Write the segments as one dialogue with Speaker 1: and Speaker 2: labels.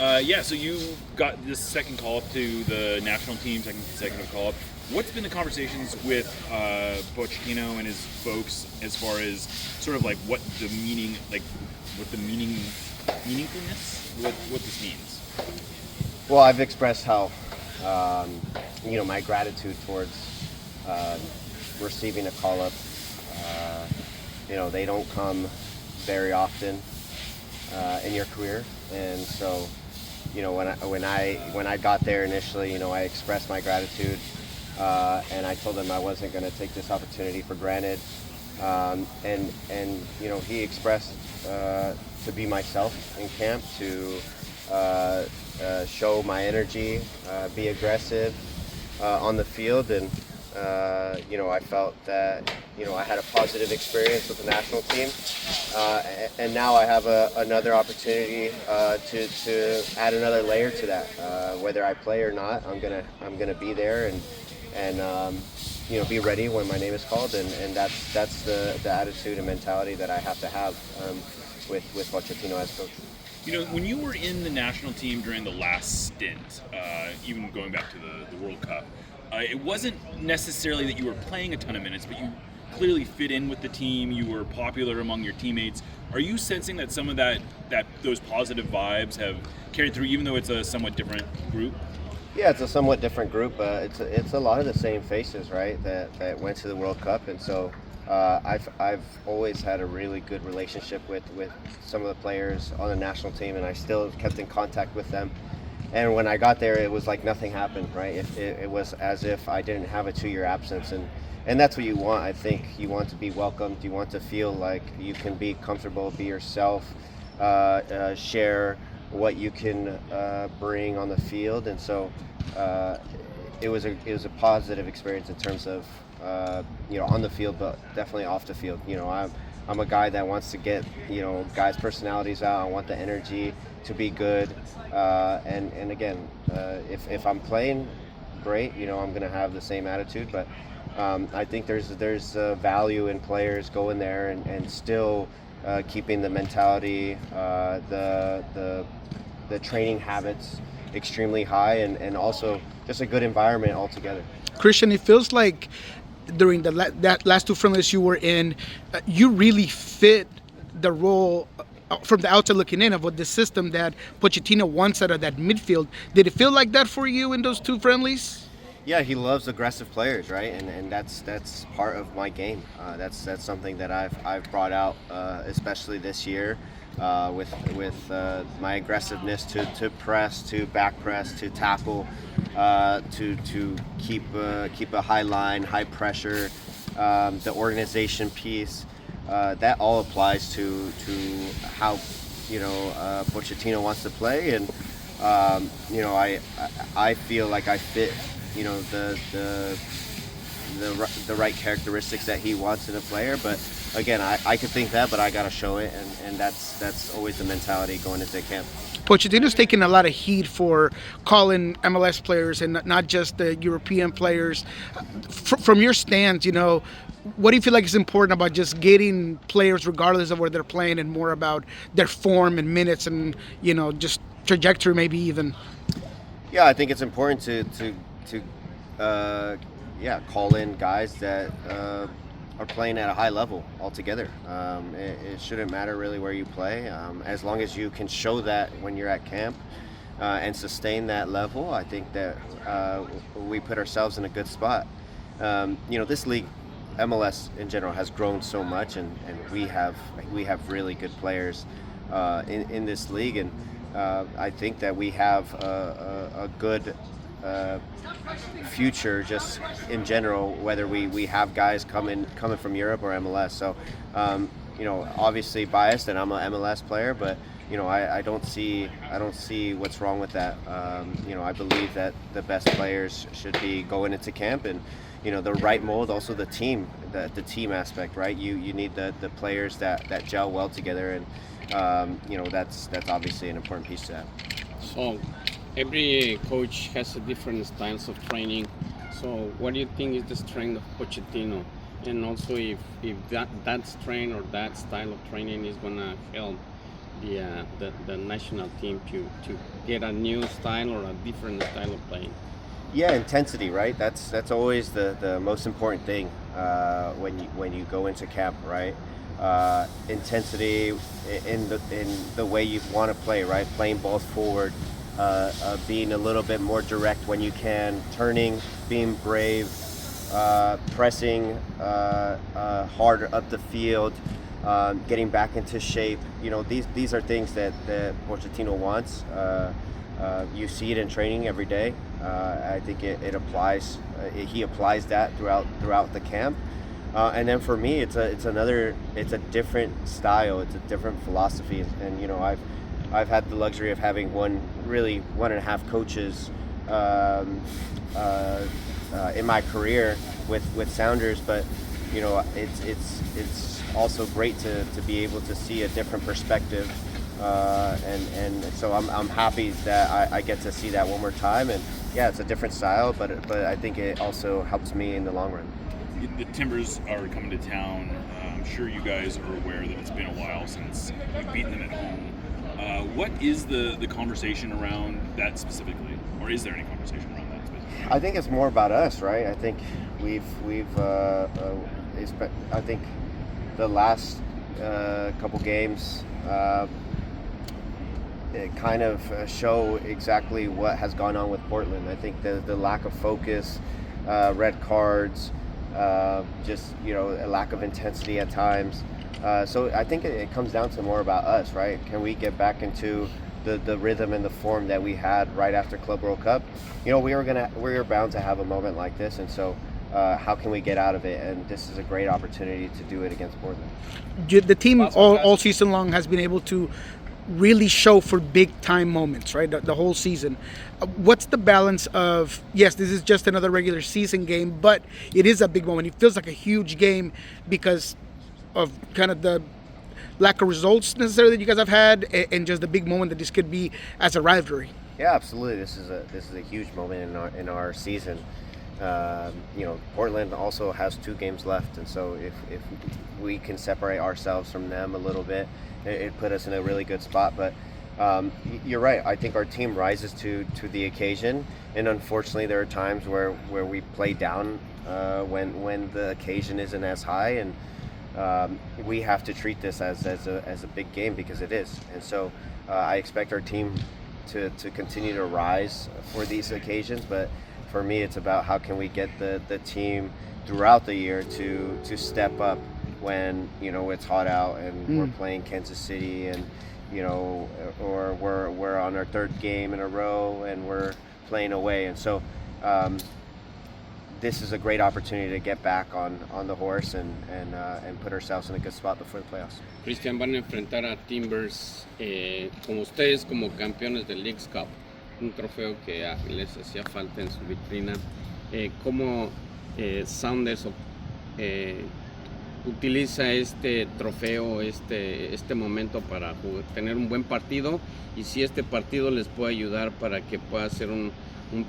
Speaker 1: Yeah, so you got this second call-up to the national team, second consecutive call-up. What's been the conversations with Pochettino and his folks as far as sort of like what the meaningfulness, what this means?
Speaker 2: Well, I've expressed how, my gratitude towards receiving a call-up. They don't come very often in your career, and so when I got there initially, I expressed my gratitude, and I told him I wasn't going to take this opportunity for granted, and he expressed to be myself in camp, to show my energy, be aggressive on the field, and I felt that I had a positive experience with the national team, and now I have another opportunity to add another layer to that. Whether I play or not, I'm gonna be there and be ready when my name is called, and that's the attitude and mentality that I have to have with Pochettino as coach.
Speaker 1: When you were in the national team during the last stint, even going back to the World Cup, it wasn't necessarily that you were playing a ton of minutes, but you clearly fit in with the team. You were popular among your teammates. Are you sensing that some of those positive vibes have carried through, even though it's a somewhat different group?
Speaker 2: Yeah, it's a somewhat different group. It's a lot of the same faces, right? That went to the World Cup, and so I've always had a really good relationship with some of the players on the national team, and I still kept in contact with them. And when I got there, it was like nothing happened, right? It was as if I didn't have a 2-year absence, and that's what you want. I think you want to be welcomed. You want to feel like you can be comfortable, be yourself, share what you can bring on the field, and so it was a positive experience in terms of on the field, but definitely off the field. I'm a guy that wants to get guys' personalities out. I want the energy to be good, and again, if I'm playing great, I'm gonna have the same attitude. But I think there's value in players going there and still keeping the mentality, the training habits extremely high, and also just a good environment altogether.
Speaker 3: Christian, it feels like during that last two friendlies you were in, you really fit the role from the outside looking in of what the system that Pochettino wants out of that midfield. Did it feel like that for you in those two friendlies?
Speaker 2: Yeah, he loves aggressive players, right? And that's part of my game. That's something that I've brought out, especially this year, with my aggressiveness to press, to back press, to tackle, to keep a high line, high pressure, the organization piece. That all applies to how Pochettino wants to play, and I feel like I fit the right characteristics that he wants in a player. But again, I could think that, but I got to show it, and that's always the mentality going into camp.
Speaker 3: Pochettino's taking a lot of heat for calling MLS players and not just the European players. From your stance, what do you feel like is important about just getting players regardless of where they're playing, and more about their form and minutes and just trajectory maybe even?
Speaker 2: Yeah, I think it's important to call in guys that are playing at a high level altogether. It shouldn't matter really where you play, as long as you can show that when you're at camp and sustain that level. I think that we put ourselves in a good spot. This league, MLS in general, has grown so much, and we have really good players in this league, and I think that we have a good future just in general, whether we have guys coming from Europe or MLS. So obviously biased, and I'm an MLS player, but I don't see what's wrong with that. I believe that the best players should be going into camp, and the right mold, also the team aspect, right? You need the players that gel well together, and that's obviously an important piece to that.
Speaker 4: So every coach has a different styles of training. So what do you think is the strength of Pochettino? And also if that strength or that style of training is gonna help the national team to get a new style or a different style of playing?
Speaker 2: Yeah, intensity, right? That's always the most important thing when you go into camp, right? Intensity in the way you want to play, right? Playing balls forward, being a little bit more direct when you can, turning, being brave, pressing harder up the field, getting back into shape. You know, these are things that Pochettino wants. You see it in training every day. I think it applies. He applies that throughout the camp. And then for me, it's a different style. It's a different philosophy. And you know, I've had the luxury of having 1.5 coaches in my career with Sounders, but you know, it's also great to be able to see a different perspective. And so I'm happy that I get to see that one more time. And yeah, it's a different style, but I think it also helps me in the long run.
Speaker 1: The Timbers are coming to town. I'm sure you guys are aware that it's been a while since you've beaten them at home. What is the conversation around that specifically, or is there any conversation around that specifically?
Speaker 2: I think it's more about us, right? I think I think the last couple games. It kind of show exactly what has gone on with Portland. I think the lack of focus, red cards, just, you know, a lack of intensity at times. So I think it comes down to more about us, right? Can we get back into the rhythm and the form that we had right after Club World Cup? You know, we were bound to have a moment like this, and so how can we get out of it? And this is a great opportunity to do it against Portland.
Speaker 3: The team all season long has been able to really show for big time moments, right? The whole season. What's the balance of, yes, this is just another regular season game, but it is a big moment. It feels like a huge game because of kind of the lack of results necessarily that you guys have had, and just the big moment that this could be as a rivalry.
Speaker 2: Yeah, absolutely. This is a huge moment in our season. You know, Portland also has 2 games left, and so if we can separate ourselves from them a little bit, it put us in a really good spot. But you're right. I think our team rises to the occasion, and unfortunately, there are times where we play down when the occasion isn't as high, and we have to treat this as a big game because it is. And so I expect our team to continue to rise for these occasions, but for me, it's about how can we get the team throughout the year to step up when, you know, it's hot out and we're playing Kansas City, and you know, or we're on our 3rd game in a row and we're playing away. And so this is a great opportunity to get back on the horse and put ourselves in a good spot before the playoffs.
Speaker 4: Cristian, van a enfrentar a Timbers como ustedes como campeones del Leagues Cup, un trofeo que les hacía falta en su vitrina. ¿Cómo Sounders utiliza este trofeo, este momento para tener un buen partido, y si este partido les puede ayudar para que pueda ser un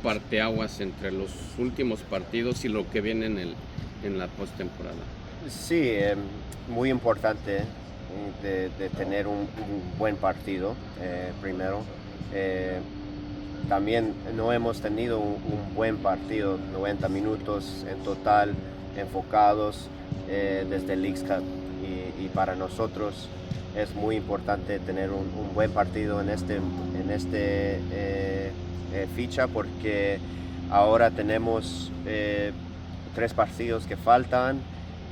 Speaker 4: parteaguas entre los últimos partidos y lo que viene en la postemporada?
Speaker 2: Sí, muy importante de tener un buen partido primero. También no hemos tenido un buen partido, 90 minutos en total, enfocados desde el Leagues Cup, y para nosotros es muy importante tener un buen partido en este ficha, porque ahora tenemos 3 partidos que faltan,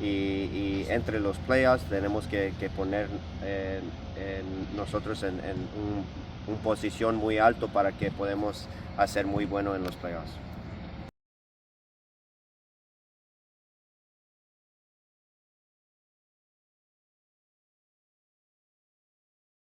Speaker 2: y entre los playoffs tenemos que poner nosotros en una posición muy alto para que podamos hacer muy bueno en los playoffs.